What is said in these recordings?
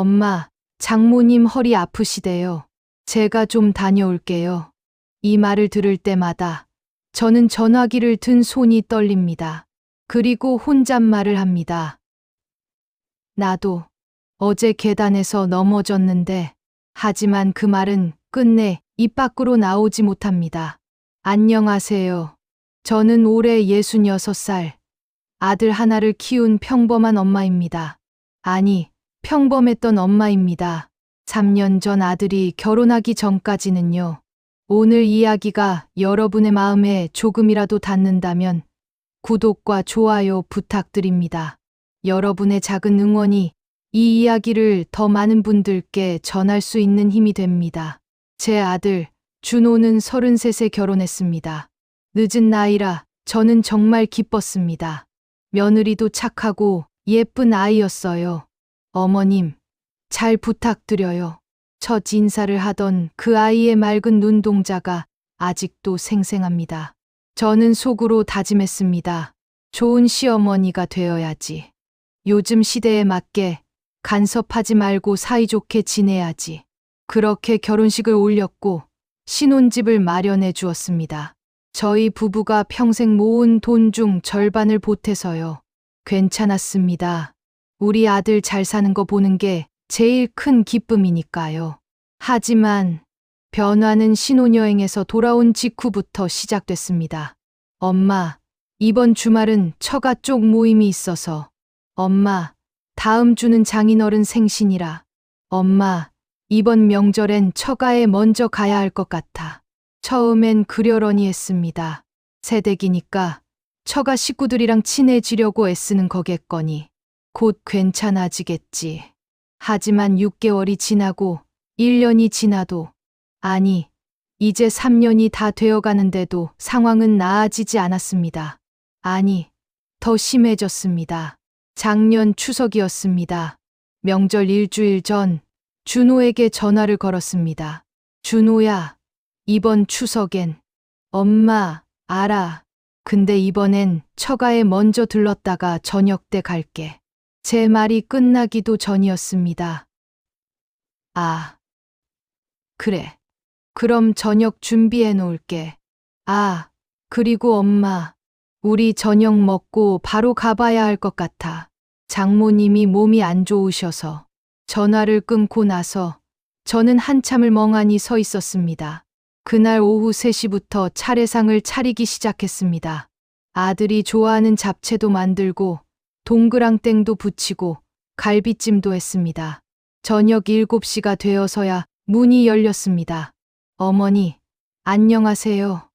엄마, 장모님 허리 아프시대요. 제가 좀 다녀올게요. 이 말을 들을 때마다 저는 전화기를 든 손이 떨립니다. 그리고 혼잣말을 합니다. 나도 어제 계단에서 넘어졌는데, 하지만 그 말은 끝내 입 밖으로 나오지 못합니다. 안녕하세요. 저는 올해 66살, 아들 하나를 키운 평범한 엄마입니다. 아니, 평범했던 엄마입니다. 3년 전 아들이 결혼하기 전까지는요. 오늘 이야기가 여러분의 마음에 조금이라도 닿는다면 구독과 좋아요 부탁드립니다. 여러분의 작은 응원이 이 이야기를 더 많은 분들께 전할 수 있는 힘이 됩니다. 제 아들, 준호는 33세 결혼했습니다. 늦은 나이라 저는 정말 기뻤습니다. 며느리도 착하고 예쁜 아이였어요. 어머님, 잘 부탁드려요. 첫 인사를 하던 그 아이의 맑은 눈동자가 아직도 생생합니다. 저는 속으로 다짐했습니다. 좋은 시어머니가 되어야지. 요즘 시대에 맞게 간섭하지 말고 사이좋게 지내야지. 그렇게 결혼식을 올렸고 신혼집을 마련해 주었습니다. 저희 부부가 평생 모은 돈 중 절반을 보태서요. 괜찮았습니다. 우리 아들 잘 사는 거 보는 게 제일 큰 기쁨이니까요. 하지만 변화는 신혼여행에서 돌아온 직후부터 시작됐습니다. 엄마, 이번 주말은 처가 쪽 모임이 있어서. 엄마, 다음 주는 장인어른 생신이라. 엄마, 이번 명절엔 처가에 먼저 가야 할 것 같아. 처음엔 그려려니 했습니다. 새댁이니까 처가 식구들이랑 친해지려고 애쓰는 거겠거니. 곧 괜찮아지겠지. 하지만 6개월이 지나고 1년이 지나도, 아니, 이제 3년이 다 되어가는데도 상황은 나아지지 않았습니다. 아니, 더 심해졌습니다. 작년 추석이었습니다. 명절 일주일 전 준호에게 전화를 걸었습니다. 준호야, 이번 추석엔. 엄마, 알아. 근데 이번엔 처가에 먼저 들렀다가 저녁 때 갈게. 제 말이 끝나기도 전이었습니다. 아, 그래. 그럼 저녁 준비해 놓을게. 아, 그리고 엄마, 우리 저녁 먹고 바로 가봐야 할 것 같아. 장모님이 몸이 안 좋으셔서. 전화를 끊고 나서 저는 한참을 멍하니 서 있었습니다. 그날 오후 3시부터 차례상을 차리기 시작했습니다. 아들이 좋아하는 잡채도 만들고 동그랑땡도 부치고 갈비찜도 했습니다. 저녁 7시가 되어서야 문이 열렸습니다. 어머니, 안녕하세요.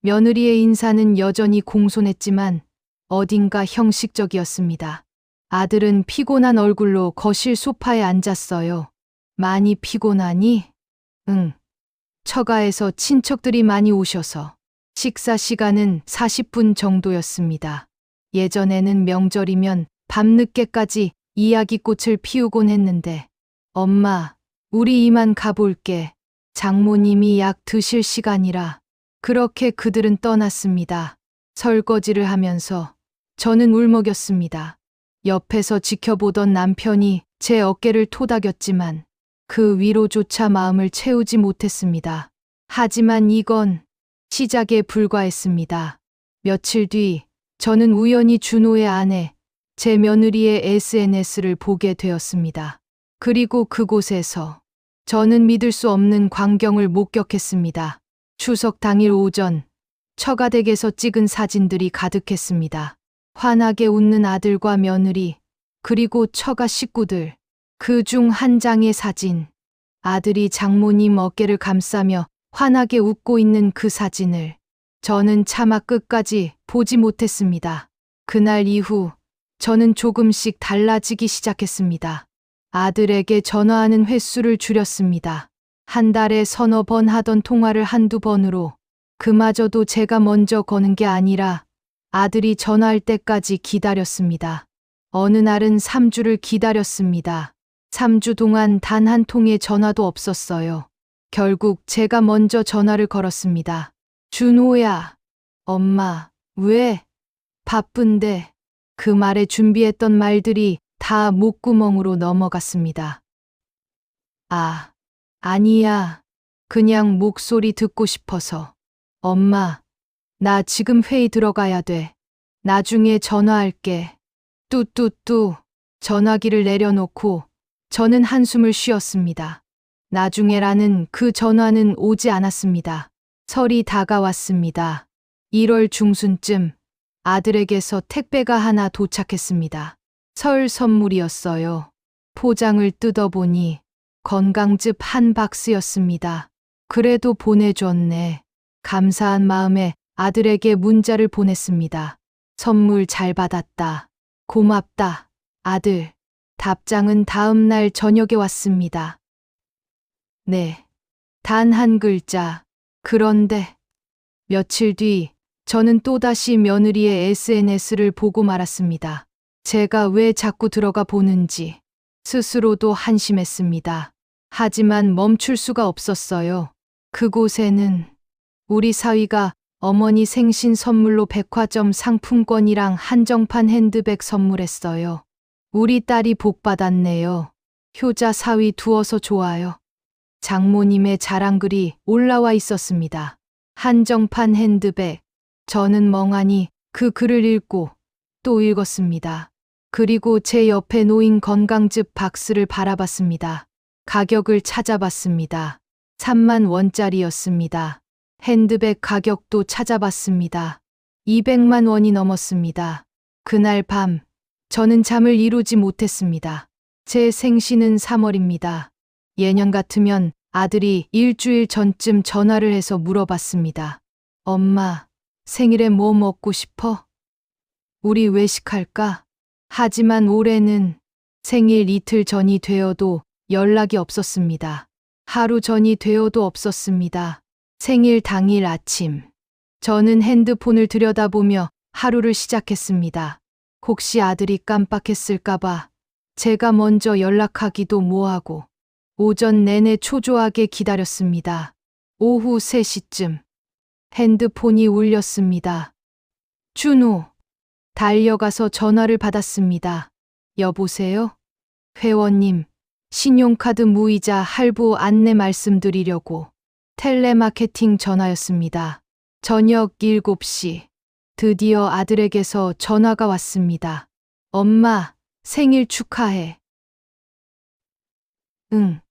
며느리의 인사는 여전히 공손했지만 어딘가 형식적이었습니다. 아들은 피곤한 얼굴로 거실 소파에 앉았어요. 많이 피곤하니? 응. 처가에서 친척들이 많이 오셔서. 식사 시간은 40분 정도였습니다. 예전에는 명절이면 밤늦게까지 이야기꽃을 피우곤 했는데, 엄마, 우리 이만 가볼게. 장모님이 약 드실 시간이라. 그렇게 그들은 떠났습니다. 설거지를 하면서 저는 울먹였습니다. 옆에서 지켜보던 남편이 제 어깨를 토닥였지만 그 위로조차 마음을 채우지 못했습니다. 하지만 이건 시작에 불과했습니다. 며칠 뒤 저는 우연히 준호의 아내, 제 며느리의 SNS를 보게 되었습니다. 그리고 그곳에서 저는 믿을 수 없는 광경을 목격했습니다. 추석 당일 오전, 처가댁에서 찍은 사진들이 가득했습니다. 환하게 웃는 아들과 며느리, 그리고 처가 식구들. 그 중 한 장의 사진. 아들이 장모님 어깨를 감싸며 환하게 웃고 있는 그 사진을 저는 차마 끝까지 보지 못했습니다. 그날 이후 저는 조금씩 달라지기 시작했습니다. 아들에게 전화하는 횟수를 줄였습니다. 한 달에 서너 번 하던 통화를 한두 번으로, 그마저도 제가 먼저 거는 게 아니라 아들이 전화할 때까지 기다렸습니다. 어느 날은 3주를 기다렸습니다. 3주 동안 단 한 통의 전화도 없었어요. 결국 제가 먼저 전화를 걸었습니다. 준호야. 엄마, 왜? 바쁜데. 그 말에 준비했던 말들이 다 목구멍으로 넘어갔습니다. 아, 아니야. 그냥 목소리 듣고 싶어서. 엄마, 나 지금 회의 들어가야 돼. 나중에 전화할게. 뚜뚜뚜. 전화기를 내려놓고 저는 한숨을 쉬었습니다. 나중에라는 그 전화는 오지 않았습니다. 설이 다가왔습니다. 1월 중순쯤 아들에게서 택배가 하나 도착했습니다. 설 선물이었어요. 포장을 뜯어보니 건강즙 한 박스였습니다. 그래도 보내줬네. 감사한 마음에 아들에게 문자를 보냈습니다. 선물 잘 받았다. 고맙다, 아들. 답장은 다음 날 저녁에 왔습니다. 네. 단 한 글자. 그런데 며칠 뒤 저는 또다시 며느리의 SNS를 보고 말았습니다. 제가 왜 자꾸 들어가 보는지 스스로도 한심했습니다. 하지만 멈출 수가 없었어요. 그곳에는 우리 사위가 어머니 생신 선물로 백화점 상품권이랑 한정판 핸드백 선물했어요. 우리 딸이 복 받았네요. 효자 사위 두어서 좋아요. 장모님의 자랑글이 올라와 있었습니다. 한정판 핸드백. 저는 멍하니 그 글을 읽고 또 읽었습니다. 그리고 제 옆에 놓인 건강즙 박스를 바라봤습니다. 가격을 찾아봤습니다. 3만 원짜리였습니다. 핸드백 가격도 찾아봤습니다. 200만 원이 넘었습니다. 그날 밤 저는 잠을 이루지 못했습니다. 제 생신은 3월입니다. 예년 같으면 아들이 일주일 전쯤 전화를 해서 물어봤습니다. 엄마, 생일에 뭐 먹고 싶어? 우리 외식할까? 하지만 올해는 생일 이틀 전이 되어도 연락이 없었습니다. 하루 전이 되어도 없었습니다. 생일 당일 아침, 저는 핸드폰을 들여다보며 하루를 시작했습니다. 혹시 아들이 깜빡했을까봐 제가 먼저 연락하기도 뭐하고 오전 내내 초조하게 기다렸습니다. 오후 3시쯤 핸드폰이 울렸습니다. 준호. 달려가서 전화를 받았습니다. 여보세요? 회원님, 신용카드 무이자 할부 안내 말씀드리려고 텔레마케팅 전화였습니다. 저녁 7시. 드디어 아들에게서 전화가 왔습니다. 엄마, 생일 축하해. 응,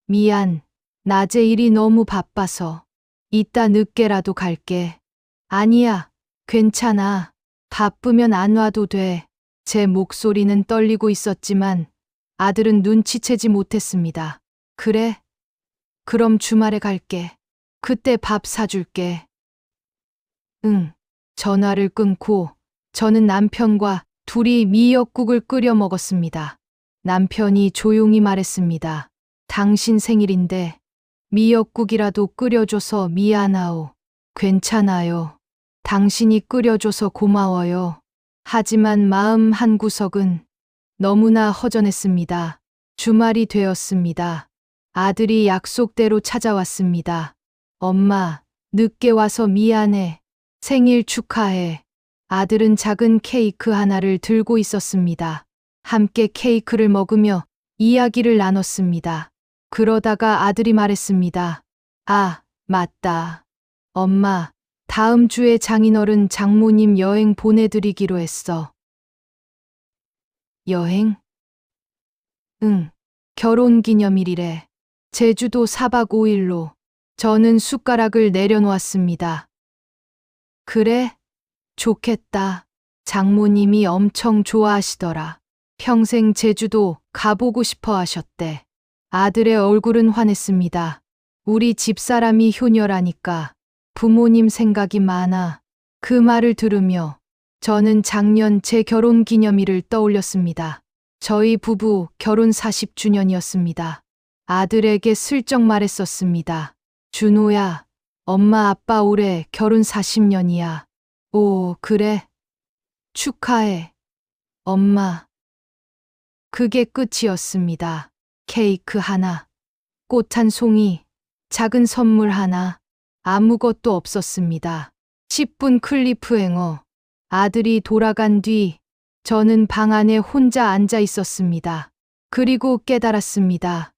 미안. 낮에 일이 너무 바빠서. 이따 늦게라도 갈게. 아니야, 괜찮아. 바쁘면 안 와도 돼. 제 목소리는 떨리고 있었지만 아들은 눈치채지 못했습니다. 그래? 그럼 주말에 갈게. 그때 밥 사줄게. 응. 전화를 끊고 저는 남편과 둘이 미역국을 끓여 먹었습니다. 남편이 조용히 말했습니다. 당신 생일인데 미역국이라도 끓여줘서 미안하오. 괜찮아요. 당신이 끓여줘서 고마워요. 하지만 마음 한구석은 너무나 허전했습니다. 주말이 되었습니다. 아들이 약속대로 찾아왔습니다. 엄마, 늦게 와서 미안해. 생일 축하해. 아들은 작은 케이크 하나를 들고 있었습니다. 함께 케이크를 먹으며 이야기를 나눴습니다. 그러다가 아들이 말했습니다. 아, 맞다. 엄마, 다음 주에 장인어른 장모님 여행 보내드리기로 했어. 여행? 응, 결혼 기념일이래. 제주도 4박 5일로. 저는 숟가락을 내려놓았습니다. 그래? 좋겠다. 장모님이 엄청 좋아하시더라. 평생 제주도 가보고 싶어 하셨대. 아들의 얼굴은 환했습니다. 우리 집사람이 효녀라니까 부모님 생각이 많아. 그 말을 들으며 저는 작년 제 결혼 기념일을 떠올렸습니다. 저희 부부 결혼 40주년이었습니다. 아들에게 슬쩍 말했었습니다. 준호야, 엄마 아빠 올해 결혼 40년이야. 오, 그래? 축하해. 엄마. 그게 끝이었습니다. 케이크 하나, 꽃 한 송이, 작은 선물 하나, 아무것도 없었습니다. 10분 클리프행어. 아들이 돌아간 뒤 저는 방 안에 혼자 앉아 있었습니다. 그리고 깨달았습니다.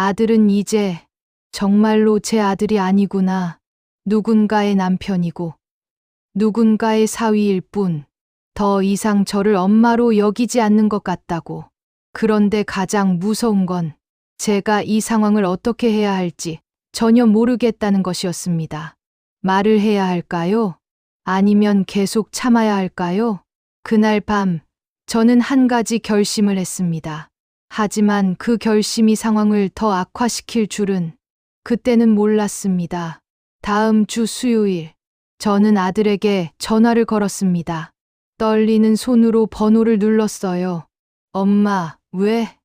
아들은 이제 정말로 제 아들이 아니구나. 누군가의 남편이고 누군가의 사위일 뿐 더 이상 저를 엄마로 여기지 않는 것 같다고. 그런데 가장 무서운 건 제가 이 상황을 어떻게 해야 할지 전혀 모르겠다는 것이었습니다. 말을 해야 할까요? 아니면 계속 참아야 할까요? 그날 밤 저는 한 가지 결심을 했습니다. 하지만 그 결심이 상황을 더 악화시킬 줄은 그때는 몰랐습니다. 다음 주 수요일, 저는 아들에게 전화를 걸었습니다. 떨리는 손으로 번호를 눌렀어요. 엄마, 왜?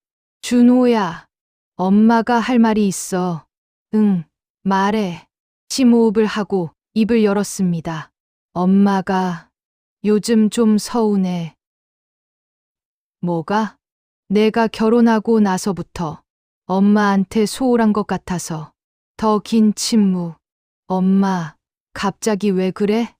준호야. 엄마가 할 말이 있어. 응, 말해. 심호흡을 하고 입을 열었습니다. 엄마가 요즘 좀 서운해. 뭐가? 내가 결혼하고 나서부터 엄마한테 소홀한 것 같아서. 더 긴 침묵. 엄마, 갑자기 왜 그래?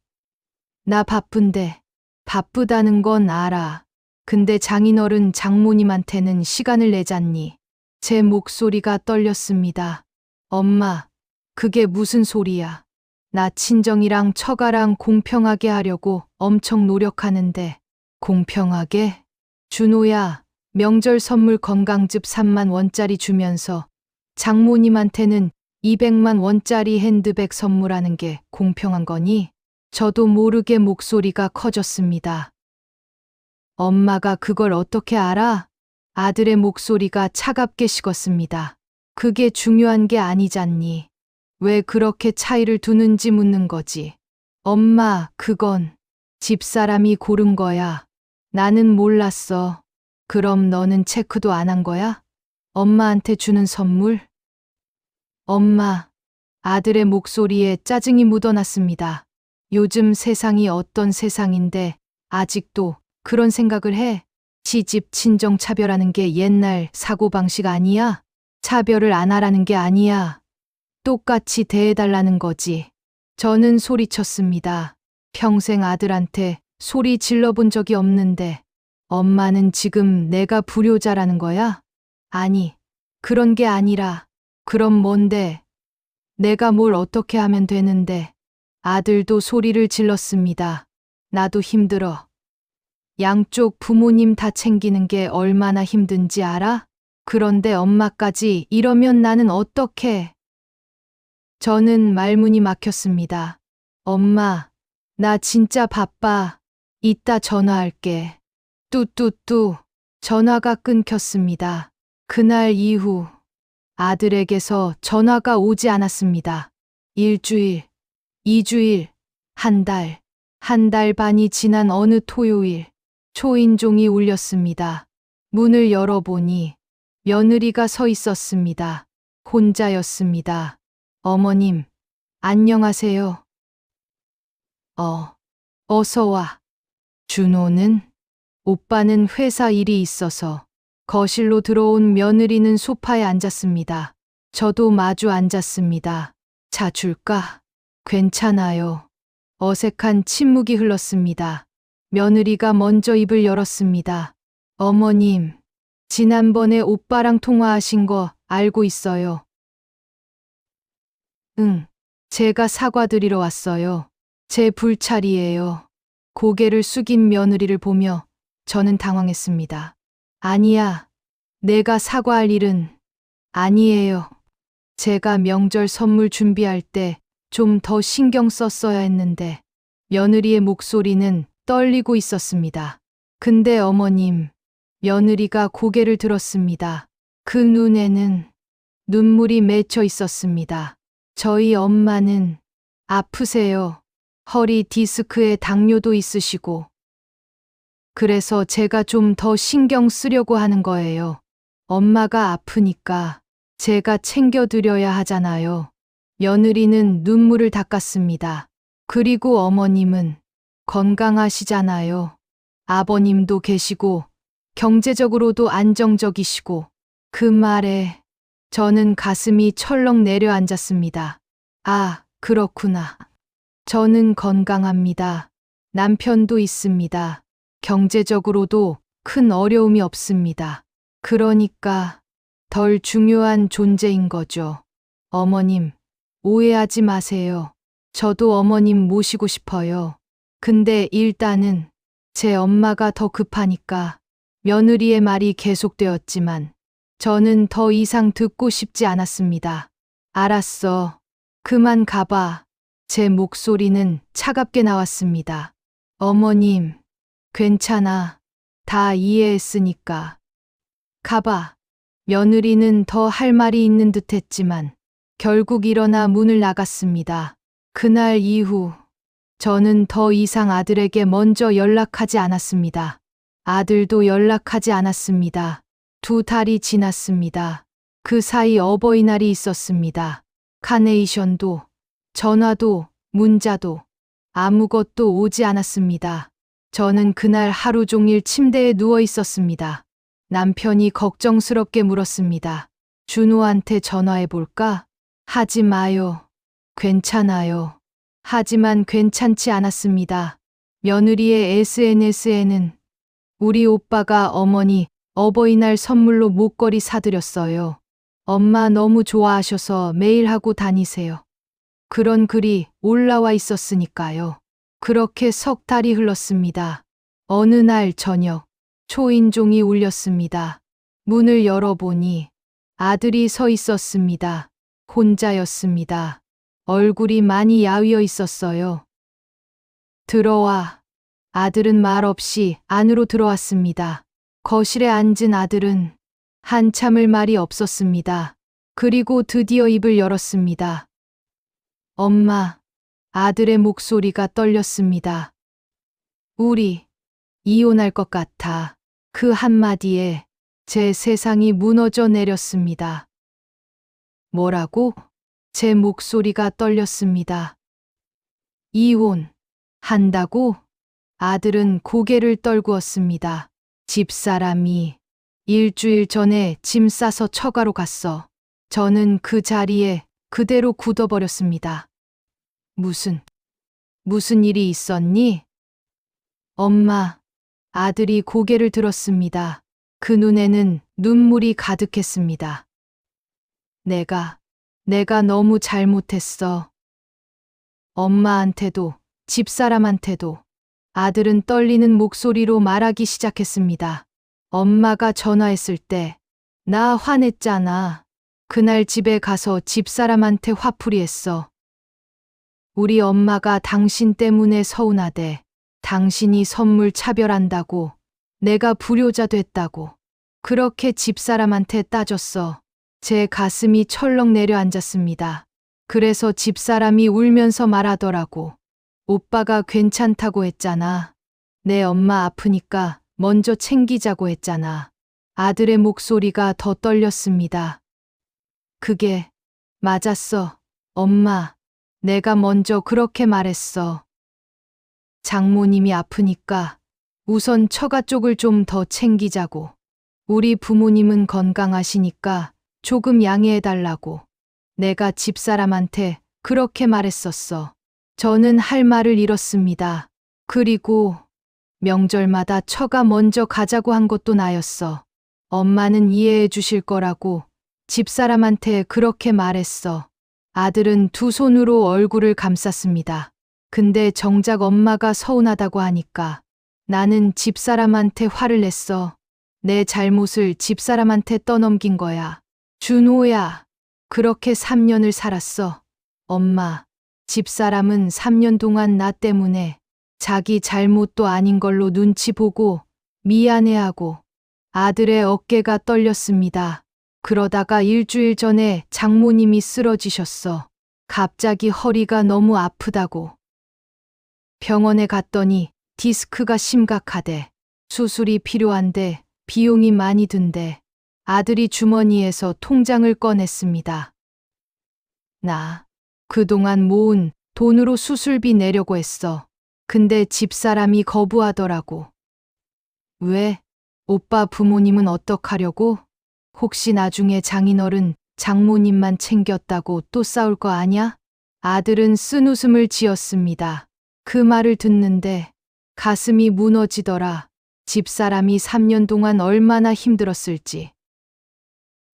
나 바쁜데. 바쁘다는 건 알아. 근데 장인어른 장모님한테는 시간을 내잖니. 제 목소리가 떨렸습니다. 엄마, 그게 무슨 소리야. 나 친정이랑 처가랑 공평하게 하려고 엄청 노력하는데. 공평하게? 준호야, 명절 선물 건강즙 3만 원짜리 주면서 장모님한테는 200만 원짜리 핸드백 선물하는 게 공평한 거니? 저도 모르게 목소리가 커졌습니다. 엄마가 그걸 어떻게 알아? 아들의 목소리가 차갑게 식었습니다. 그게 중요한 게 아니잖니. 왜 그렇게 차이를 두는지 묻는 거지. 엄마, 그건 집사람이 고른 거야. 나는 몰랐어. 그럼 너는 체크도 안 한 거야? 엄마한테 주는 선물? 엄마, 아들의 목소리에 짜증이 묻어났습니다. 요즘 세상이 어떤 세상인데 아직도 그런 생각을 해? 시집 친정 차별하는 게 옛날 사고방식 아니야? 차별을 안 하라는 게 아니야. 똑같이 대해달라는 거지. 저는 소리쳤습니다. 평생 아들한테 소리 질러본 적이 없는데 엄마는 지금 내가 불효자라는 거야? 아니, 그런 게 아니라 그럼 뭔데? 내가 뭘 어떻게 하면 되는데? 아들도 소리를 질렀습니다. 나도 힘들어. 양쪽 부모님 다 챙기는 게 얼마나 힘든지 알아? 그런데 엄마까지 이러면 나는 어떡해? 저는 말문이 막혔습니다. 엄마, 나 진짜 바빠. 이따 전화할게. 뚜뚜뚜. 전화가 끊겼습니다. 그날 이후 아들에게서 전화가 오지 않았습니다. 일주일, 2주일, 한 달 반이 지난 어느 토요일, 초인종이 울렸습니다. 문을 열어보니 며느리가 서 있었습니다. 혼자였습니다. 어머님, 안녕하세요. 어서 와. 준호는? 오빠는 회사 일이 있어서. 거실로 들어온 며느리는 소파에 앉았습니다. 저도 마주 앉았습니다. 차 줄까? 괜찮아요. 어색한 침묵이 흘렀습니다. 며느리가 먼저 입을 열었습니다. 어머님, 지난번에 오빠랑 통화하신 거 알고 있어요. 응, 제가 사과드리러 왔어요. 제 불찰이에요. 고개를 숙인 며느리를 보며 저는 당황했습니다. 아니야, 내가 사과할 일은 아니에요. 제가 명절 선물 준비할 때 좀 더 신경 썼어야 했는데 며느리의 목소리는 떨리고 있었습니다. 근데 어머님, 며느리가 고개를 들었습니다. 그 눈에는 눈물이 맺혀 있었습니다. 저희 엄마는 아프세요. 허리 디스크에 당뇨도 있으시고. 그래서 제가 좀 더 신경 쓰려고 하는 거예요. 엄마가 아프니까 제가 챙겨드려야 하잖아요. 며느리는 눈물을 닦았습니다. 그리고 어머님은 건강하시잖아요. 아버님도 계시고 경제적으로도 안정적이시고. 그 말에 저는 가슴이 철렁 내려앉았습니다. 아, 그렇구나. 저는 건강합니다. 남편도 있습니다. 경제적으로도 큰 어려움이 없습니다. 그러니까 덜 중요한 존재인 거죠. 어머님, 오해하지 마세요. 저도 어머님 모시고 싶어요. 근데 일단은 제 엄마가 더 급하니까 며느리의 말이 계속되었지만 저는 더 이상 듣고 싶지 않았습니다. 알았어. 그만 가봐. 제 목소리는 차갑게 나왔습니다. 어머님, 괜찮아. 다 이해했으니까. 가봐. 며느리는 더 할 말이 있는 듯 했지만 결국 일어나 문을 나갔습니다. 그날 이후 저는 더 이상 아들에게 먼저 연락하지 않았습니다. 아들도 연락하지 않았습니다. 2달이 지났습니다. 그 사이 어버이날이 있었습니다. 카네이션도, 전화도, 문자도 아무것도 오지 않았습니다. 저는 그날 하루 종일 침대에 누워 있었습니다. 남편이 걱정스럽게 물었습니다. 준호한테 전화해 볼까? 하지 마요. 괜찮아요. 하지만 괜찮지 않았습니다. 며느리의 SNS에는 우리 오빠가 어머니 어버이날 선물로 목걸이 사드렸어요. 엄마 너무 좋아하셔서 매일 하고 다니세요. 그런 글이 올라와 있었으니까요. 그렇게 석 달이 흘렀습니다. 어느 날 저녁, 초인종이 울렸습니다. 문을 열어보니 아들이 서 있었습니다. 혼자였습니다. 얼굴이 많이 야위어 있었어요. 들어와. 아들은 말없이 안으로 들어왔습니다. 거실에 앉은 아들은 한참을 말이 없었습니다. 그리고 드디어 입을 열었습니다. 엄마, 아들의 목소리가 떨렸습니다. 우리 이혼할 것 같아. 그 한마디에 제 세상이 무너져 내렸습니다. 뭐라고? 제 목소리가 떨렸습니다. 이혼 한다고? 아들은 고개를 떨구었습니다. 집사람이 일주일 전에 짐 싸서 처가로 갔어. 저는 그 자리에 그대로 굳어버렸습니다. 무슨 일이 있었니? 엄마, 아들이 고개를 들었습니다. 그 눈에는 눈물이 가득했습니다. 내가 너무 잘못했어. 엄마한테도, 집사람한테도. 아들은 떨리는 목소리로 말하기 시작했습니다. 엄마가 전화했을 때, 나 화냈잖아. 그날 집에 가서 집사람한테 화풀이했어. 우리 엄마가 당신 때문에 서운하대. 당신이 선물 차별한다고. 내가 불효자 됐다고. 그렇게 집사람한테 따졌어. 제 가슴이 철렁 내려앉았습니다. 그래서 집사람이 울면서 말하더라고. 오빠가 괜찮다고 했잖아. 내 엄마 아프니까 먼저 챙기자고 했잖아. 아들의 목소리가 더 떨렸습니다. 그게 맞았어. 엄마, 내가 먼저 그렇게 말했어. 장모님이 아프니까 우선 처가 쪽을 좀 더 챙기자고. 우리 부모님은 건강하시니까 조금 양해해달라고. 내가 집사람한테 그렇게 말했었어. 저는 할 말을 잃었습니다. 그리고 명절마다 처가 먼저 가자고 한 것도 나였어. 엄마는 이해해 주실 거라고 집사람한테 그렇게 말했어. 아들은 두 손으로 얼굴을 감쌌습니다. 근데 정작 엄마가 서운하다고 하니까 나는 집사람한테 화를 냈어. 내 잘못을 집사람한테 떠넘긴 거야. 준호야, 그렇게 3년을 살았어. 엄마, 집사람은 3년 동안 나 때문에 자기 잘못도 아닌 걸로 눈치 보고 미안해하고. 아들의 어깨가 떨렸습니다. 그러다가 일주일 전에 장모님이 쓰러지셨어. 갑자기 허리가 너무 아프다고. 병원에 갔더니 디스크가 심각하대. 수술이 필요한데 비용이 많이 든대. 아들이 주머니에서 통장을 꺼냈습니다. 나 그동안 모은 돈으로 수술비 내려고 했어. 근데 집사람이 거부하더라고. 왜? 오빠 부모님은 어떡하려고? 혹시 나중에 장인어른, 장모님만 챙겼다고 또 싸울 거 아냐? 아들은 쓴웃음을 지었습니다. 그 말을 듣는데 가슴이 무너지더라. 집사람이 3년 동안 얼마나 힘들었을지.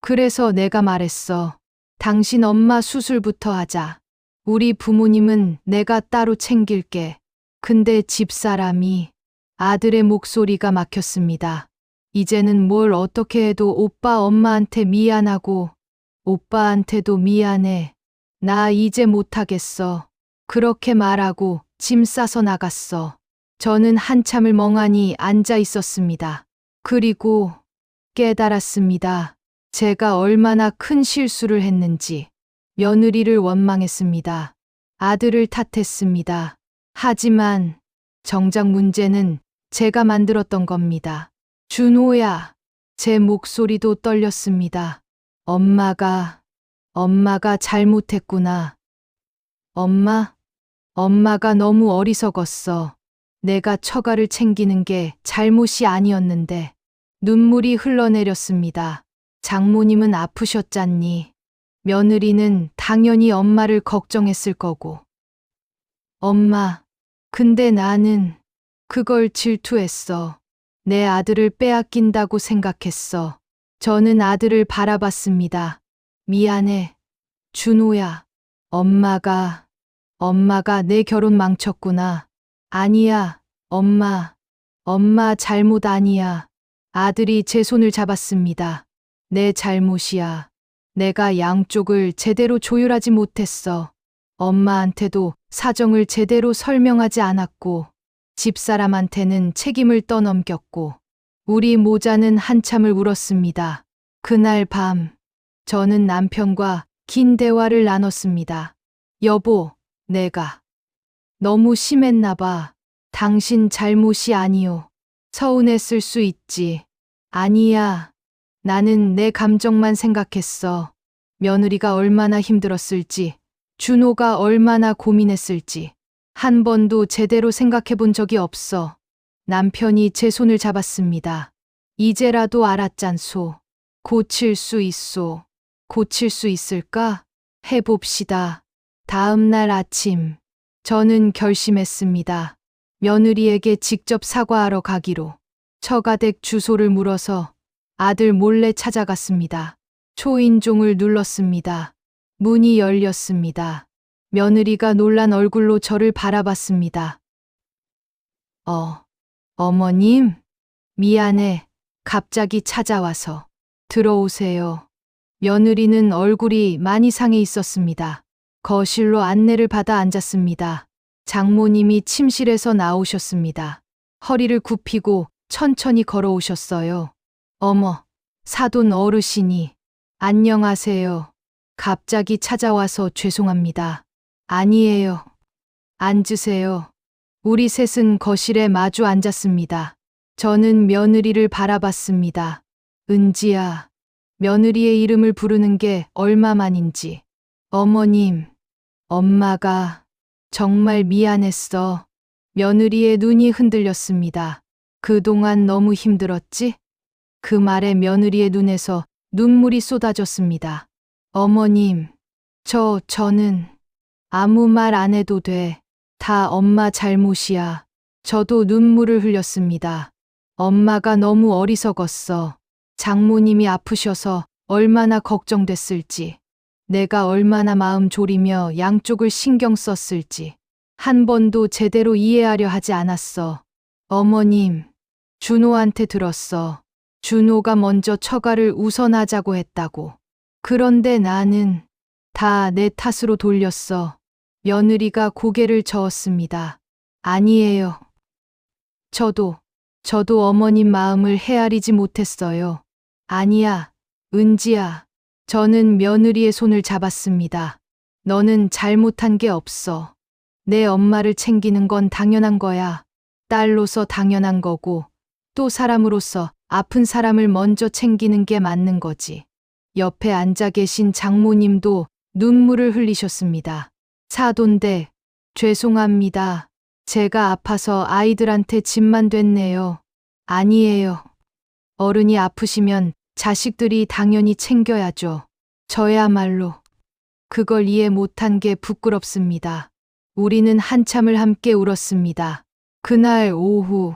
그래서 내가 말했어. 당신 엄마 수술부터 하자. 우리 부모님은 내가 따로 챙길게. 근데 집사람이 아들의 목소리가 막혔습니다. 이제는 뭘 어떻게 해도 오빠 엄마한테 미안하고 오빠한테도 미안해. 나 이제 못하겠어. 그렇게 말하고 짐 싸서 나갔어. 저는 한참을 멍하니 앉아 있었습니다. 그리고 깨달았습니다. 제가 얼마나 큰 실수를 했는지. 며느리를 원망했습니다. 아들을 탓했습니다. 하지만 정작 문제는 제가 만들었던 겁니다. 준호야. 제 목소리도 떨렸습니다. 엄마가 잘못했구나. 엄마가 너무 어리석었어. 내가 처가를 챙기는 게 잘못이 아니었는데. 눈물이 흘러내렸습니다. 장모님은 아프셨잖니. 며느리는 당연히 엄마를 걱정했을 거고. 엄마, 근데 나는 그걸 질투했어. 내 아들을 빼앗긴다고 생각했어. 저는 아들을 바라봤습니다. 미안해, 준호야. 엄마가 내 결혼 망쳤구나. 아니야, 엄마 잘못 아니야. 아들이 제 손을 잡았습니다. 내 잘못이야. 내가 양쪽을 제대로 조율하지 못했어. 엄마한테도 사정을 제대로 설명하지 않았고, 집사람한테는 책임을 떠넘겼고, 우리 모자는 한참을 울었습니다. 그날 밤, 저는 남편과 긴 대화를 나눴습니다. 여보, 내가 너무 심했나 봐. 당신 잘못이 아니오. 서운했을 수 있지. 아니야. 나는 내 감정만 생각했어. 며느리가 얼마나 힘들었을지, 준호가 얼마나 고민했을지 한 번도 제대로 생각해 본 적이 없어. 남편이 제 손을 잡았습니다. 이제라도 알았잖소. 고칠 수 있소. 고칠 수 있을까? 해봅시다. 다음 날 아침, 저는 결심했습니다. 며느리에게 직접 사과하러 가기로. 처가댁 주소를 물어서 아들 몰래 찾아갔습니다. 초인종을 눌렀습니다. 문이 열렸습니다. 며느리가 놀란 얼굴로 저를 바라봤습니다. 어머님, 미안해. 갑자기 찾아와서. 들어오세요. 며느리는 얼굴이 많이 상해 있었습니다. 거실로 안내를 받아 앉았습니다. 장모님이 침실에서 나오셨습니다. 허리를 굽히고 천천히 걸어오셨어요. 어머, 사돈 어르신이. 안녕하세요. 갑자기 찾아와서 죄송합니다. 아니에요. 앉으세요. 우리 셋은 거실에 마주 앉았습니다. 저는 며느리를 바라봤습니다. 은지야. 며느리의 이름을 부르는 게 얼마만인지. 어머님, 엄마가 정말 미안했어. 며느리의 눈이 흔들렸습니다. 그동안 너무 힘들었지? 그 말에 며느리의 눈에서 눈물이 쏟아졌습니다. 어머님, 저는 아무 말 안 해도 돼. 다 엄마 잘못이야. 저도 눈물을 흘렸습니다. 엄마가 너무 어리석었어. 장모님이 아프셔서 얼마나 걱정됐을지. 내가 얼마나 마음 졸이며 양쪽을 신경 썼을지. 한 번도 제대로 이해하려 하지 않았어. 어머님, 준호한테 들었어. 준호가 먼저 처가를 우선하자고 했다고. 그런데 나는 다 내 탓으로 돌렸어. 며느리가 고개를 저었습니다. 아니에요. 저도 어머님 마음을 헤아리지 못했어요. 아니야, 은지야. 저는 며느리의 손을 잡았습니다. 너는 잘못한 게 없어. 내 엄마를 챙기는 건 당연한 거야. 딸로서 당연한 거고, 또 사람으로서 아픈 사람을 먼저 챙기는 게 맞는 거지. 옆에 앉아 계신 장모님도 눈물을 흘리셨습니다. 사돈댁, 죄송합니다. 제가 아파서 아이들한테 짐만 됐네요. 아니에요. 어른이 아프시면 자식들이 당연히 챙겨야죠. 저야말로 그걸 이해 못한 게 부끄럽습니다. 우리는 한참을 함께 울었습니다. 그날 오후,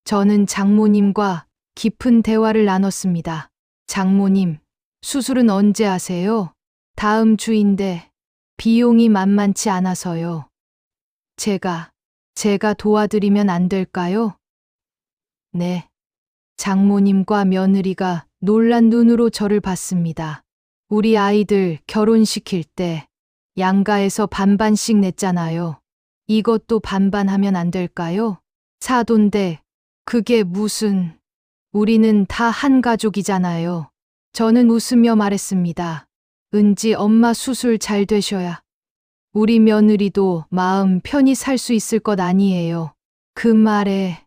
저는 장모님과 깊은 대화를 나눴습니다. 장모님, 수술은 언제 하세요? 다음 주인데 비용이 만만치 않아서요. 제가 도와드리면 안 될까요? 네. 장모님과 며느리가 놀란 눈으로 저를 봤습니다. 우리 아이들 결혼시킬 때 양가에서 반반씩 냈잖아요. 이것도 반반하면 안 될까요? 사돈데 그게 무슨... 우리는 다 한 가족이잖아요. 저는 웃으며 말했습니다. 은지 엄마 수술 잘 되셔야 우리 며느리도 마음 편히 살 수 있을 것 아니에요. 그 말에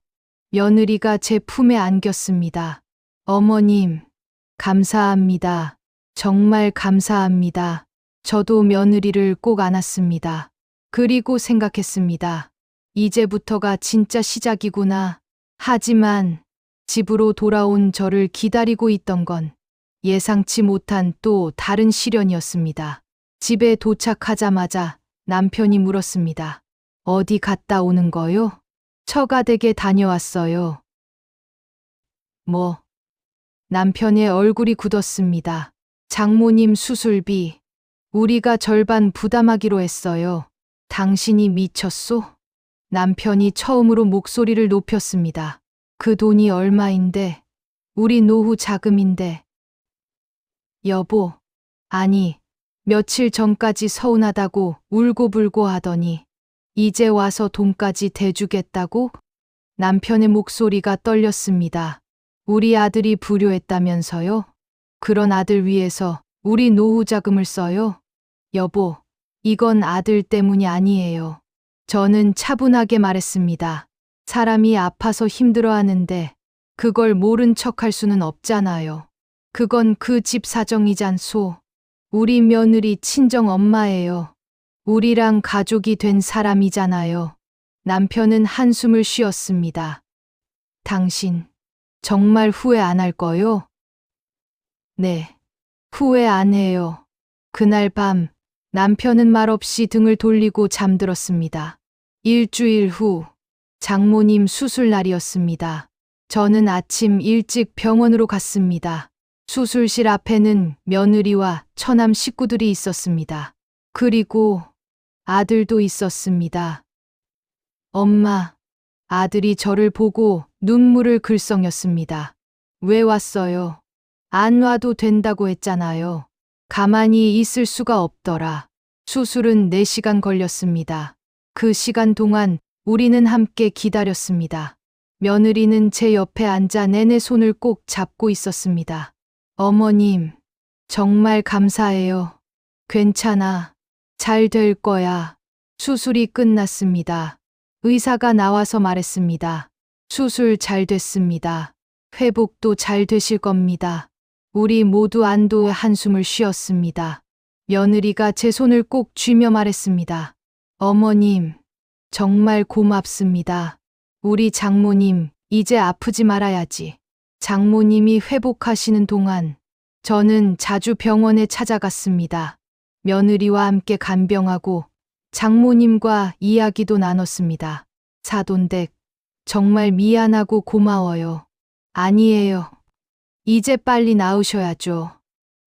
며느리가 제 품에 안겼습니다. 어머님, 감사합니다. 정말 감사합니다. 저도 며느리를 꼭 안았습니다. 그리고 생각했습니다. 이제부터가 진짜 시작이구나. 하지만 집으로 돌아온 저를 기다리고 있던 건 예상치 못한 또 다른 시련이었습니다. 집에 도착하자마자 남편이 물었습니다. 어디 갔다 오는 거요? 처가댁에 다녀왔어요. 뭐? 남편의 얼굴이 굳었습니다. 장모님 수술비, 우리가 절반 부담하기로 했어요. 당신이 미쳤소? 남편이 처음으로 목소리를 높였습니다. 그 돈이 얼마인데, 우리 노후 자금인데. 여보, 아니, 며칠 전까지 서운하다고 울고불고 하더니, 이제 와서 돈까지 대주겠다고? 남편의 목소리가 떨렸습니다. 우리 아들이 불효했다면서요? 그런 아들 위해서 우리 노후 자금을 써요? 여보, 이건 아들 때문이 아니에요. 저는 차분하게 말했습니다. 사람이 아파서 힘들어하는데 그걸 모른 척할 수는 없잖아요. 그건 그 집 사정이잖소. 우리 며느리 친정 엄마예요. 우리랑 가족이 된 사람이잖아요. 남편은 한숨을 쉬었습니다. 당신 정말 후회 안 할 거요? 네, 후회 안 해요. 그날 밤 남편은 말없이 등을 돌리고 잠들었습니다. 일주일 후 장모님 수술 날이었습니다. 저는 아침 일찍 병원으로 갔습니다. 수술실 앞에는 며느리와 처남 식구들이 있었습니다. 그리고 아들도 있었습니다. 엄마, 아들이 저를 보고 눈물을 글썽였습니다. 왜 왔어요? 안 와도 된다고 했잖아요. 가만히 있을 수가 없더라. 수술은 4시간 걸렸습니다. 그 시간 동안 우리는 함께 기다렸습니다. 며느리는 제 옆에 앉아 내내 손을 꼭 잡고 있었습니다. 어머님, 정말 감사해요. 괜찮아. 잘 될 거야. 수술이 끝났습니다. 의사가 나와서 말했습니다. 수술 잘 됐습니다. 회복도 잘 되실 겁니다. 우리 모두 안도의 한숨을 쉬었습니다. 며느리가 제 손을 꼭 쥐며 말했습니다. 어머님, 정말 고맙습니다. 우리 장모님, 이제 아프지 말아야지. 장모님이 회복하시는 동안 저는 자주 병원에 찾아갔습니다. 며느리와 함께 간병하고 장모님과 이야기도 나눴습니다. 사돈댁, 정말 미안하고 고마워요. 아니에요. 이제 빨리 나으셔야죠.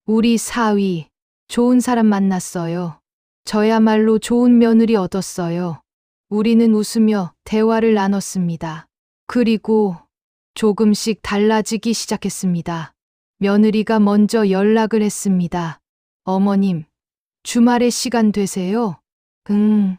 우리 사위, 좋은 사람 만났어요. 저야말로 좋은 며느리 얻었어요. 우리는 웃으며 대화를 나눴습니다. 그리고 조금씩 달라지기 시작했습니다. 며느리가 먼저 연락을 했습니다. 어머님, 주말에 시간 되세요? 응.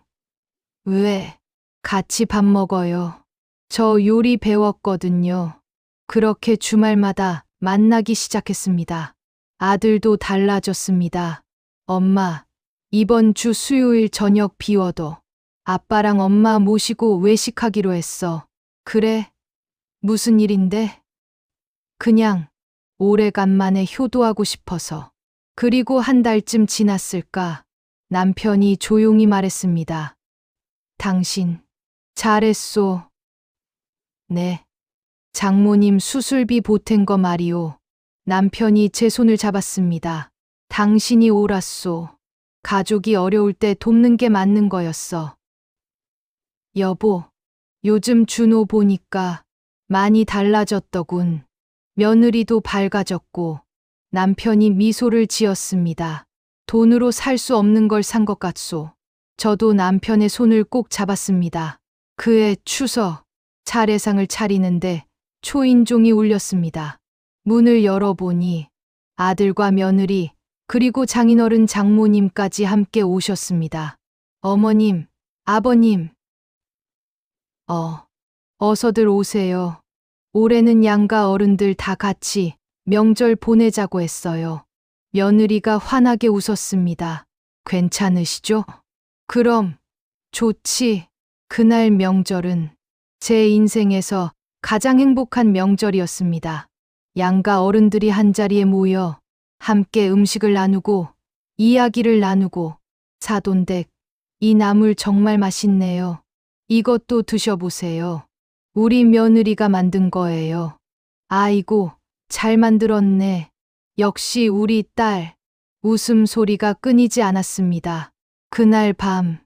왜? 같이 밥 먹어요. 저 요리 배웠거든요. 그렇게 주말마다 만나기 시작했습니다. 아들도 달라졌습니다. 엄마, 이번 주 수요일 저녁 비워도 아빠랑 엄마 모시고 외식하기로 했어. 그래? 무슨 일인데? 그냥 오래간만에 효도하고 싶어서. 그리고 한 달쯤 지났을까? 남편이 조용히 말했습니다. 당신, 잘했소. 네. 장모님 수술비 보탠 거 말이오. 남편이 제 손을 잡았습니다. 당신이 옳았소. 가족이 어려울 때 돕는 게 맞는 거였어. 여보, 요즘 준호 보니까 많이 달라졌더군. 며느리도 밝아졌고 남편이 미소를 지었습니다. 돈으로 살 수 없는 걸 산 것 같소. 저도 남편의 손을 꼭 잡았습니다. 그해 추석, 차례상을 차리는데 초인종이 울렸습니다. 문을 열어보니 아들과 며느리, 그리고 장인어른 장모님까지 함께 오셨습니다. 어머님, 아버님, 어서들 오세요. 올해는 양가 어른들 다 같이 명절 보내자고 했어요. 며느리가 환하게 웃었습니다. 괜찮으시죠? 그럼, 좋지. 그날 명절은 제 인생에서 가장 행복한 명절이었습니다. 양가 어른들이 한자리에 모여 함께 음식을 나누고 이야기를 나누고 사돈댁, 이 나물 정말 맛있네요. 이것도 드셔보세요. 우리 며느리가 만든 거예요. 아이고, 잘 만들었네. 역시 우리 딸. 웃음소리가 끊이지 않았습니다. 그날 밤,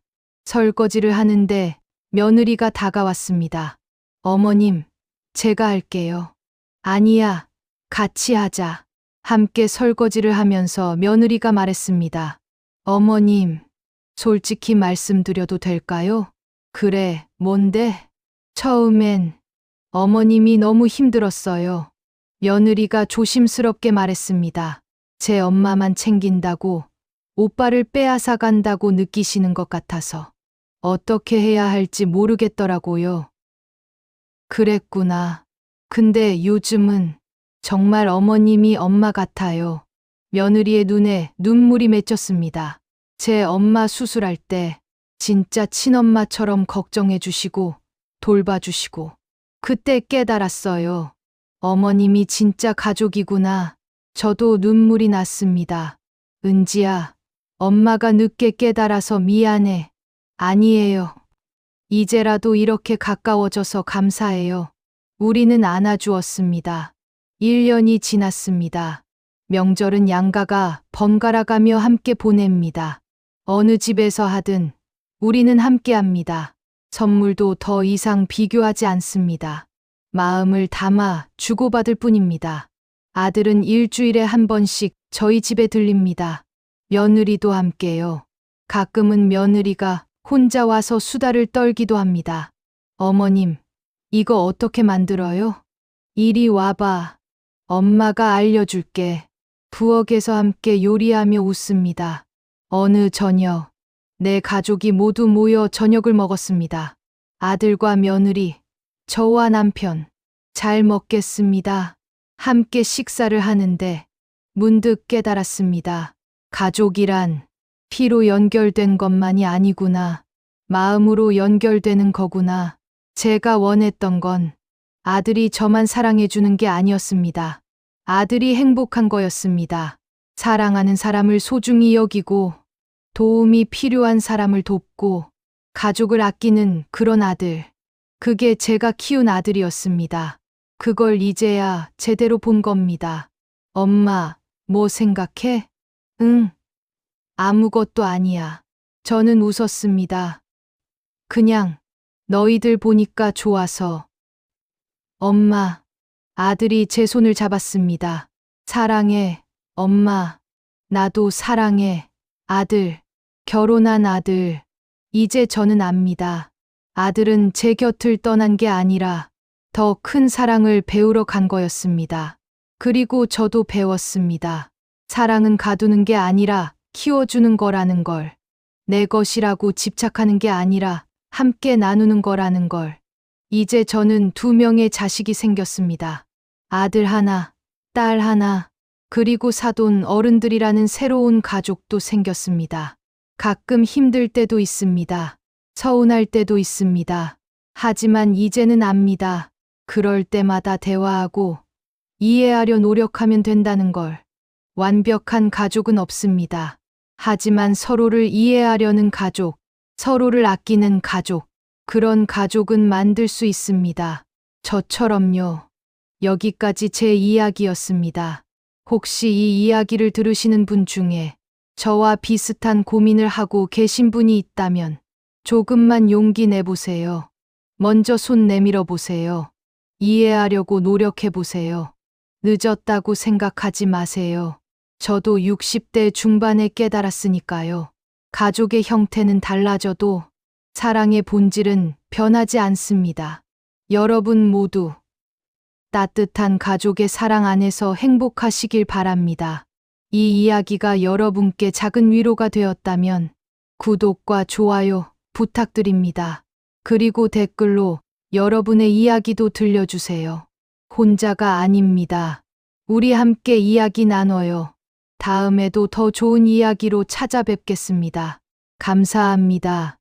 설거지를 하는데 며느리가 다가왔습니다. 어머님, 제가 할게요. 아니야, 같이 하자. 함께 설거지를 하면서 며느리가 말했습니다. 어머님, 솔직히 말씀드려도 될까요? 그래, 뭔데? 처음엔 어머님이 너무 힘들었어요. 며느리가 조심스럽게 말했습니다. 제 엄마만 챙긴다고, 오빠를 빼앗아 간다고 느끼시는 것 같아서 어떻게 해야 할지 모르겠더라고요. 그랬구나. 근데 요즘은 정말 어머님이 엄마 같아요. 며느리의 눈에 눈물이 맺혔습니다. 제 엄마 수술할 때 진짜 친엄마처럼 걱정해 주시고 돌봐주시고 그때 깨달았어요. 어머님이 진짜 가족이구나. 저도 눈물이 났습니다. 은지야, 엄마가 늦게 깨달아서 미안해. 아니에요. 이제라도 이렇게 가까워져서 감사해요. 우리는 안아주었습니다. 1년이 지났습니다. 명절은 양가가 번갈아 가며 함께 보냅니다. 어느 집에서 하든 우리는 함께 합니다. 선물도 더 이상 비교하지 않습니다. 마음을 담아 주고받을 뿐입니다. 아들은 일주일에 한 번씩 저희 집에 들립니다. 며느리도 함께요. 가끔은 며느리가 혼자 와서 수다를 떨기도 합니다. 어머님, 이거 어떻게 만들어요? 이리 와봐. 엄마가 알려줄게. 부엌에서 함께 요리하며 웃습니다. 어느 저녁, 내 가족이 모두 모여 저녁을 먹었습니다. 아들과 며느리, 저와 남편, 잘 먹겠습니다. 함께 식사를 하는데 문득 깨달았습니다. 가족이란 피로 연결된 것만이 아니구나. 마음으로 연결되는 거구나. 제가 원했던 건 아들이 저만 사랑해주는 게 아니었습니다. 아들이 행복한 거였습니다. 사랑하는 사람을 소중히 여기고 도움이 필요한 사람을 돕고 가족을 아끼는 그런 아들. 그게 제가 키운 아들이었습니다. 그걸 이제야 제대로 본 겁니다. 엄마, 뭐 생각해? 응. 아무것도 아니야. 저는 웃었습니다. 그냥 너희들 보니까 좋아서. 엄마, 아들이 제 손을 잡았습니다. 사랑해, 엄마. 나도 사랑해, 아들. 결혼한 아들. 이제 저는 압니다. 아들은 제 곁을 떠난 게 아니라 더 큰 사랑을 배우러 간 거였습니다. 그리고 저도 배웠습니다. 사랑은 가두는 게 아니라 키워주는 거라는 걸. 내 것이라고 집착하는 게 아니라 함께 나누는 거라는 걸. 이제 저는 2명의 자식이 생겼습니다. 아들 하나, 딸 하나, 그리고 사돈 어른들이라는 새로운 가족도 생겼습니다. 가끔 힘들 때도 있습니다. 서운할 때도 있습니다. 하지만 이제는 압니다. 그럴 때마다 대화하고 이해하려 노력하면 된다는 걸. 완벽한 가족은 없습니다. 하지만 서로를 이해하려는 가족, 서로를 아끼는 가족, 그런 가족은 만들 수 있습니다. 저처럼요. 여기까지 제 이야기였습니다. 혹시 이 이야기를 들으시는 분 중에 저와 비슷한 고민을 하고 계신 분이 있다면 조금만 용기 내보세요. 먼저 손 내밀어 보세요. 이해하려고 노력해 보세요. 늦었다고 생각하지 마세요. 저도 60대 중반에 깨달았으니까요. 가족의 형태는 달라져도 사랑의 본질은 변하지 않습니다. 여러분 모두 따뜻한 가족의 사랑 안에서 행복하시길 바랍니다. 이 이야기가 여러분께 작은 위로가 되었다면 구독과 좋아요 부탁드립니다. 그리고 댓글로 여러분의 이야기도 들려주세요. 혼자가 아닙니다. 우리 함께 이야기 나눠요. 다음에도 더 좋은 이야기로 찾아뵙겠습니다. 감사합니다.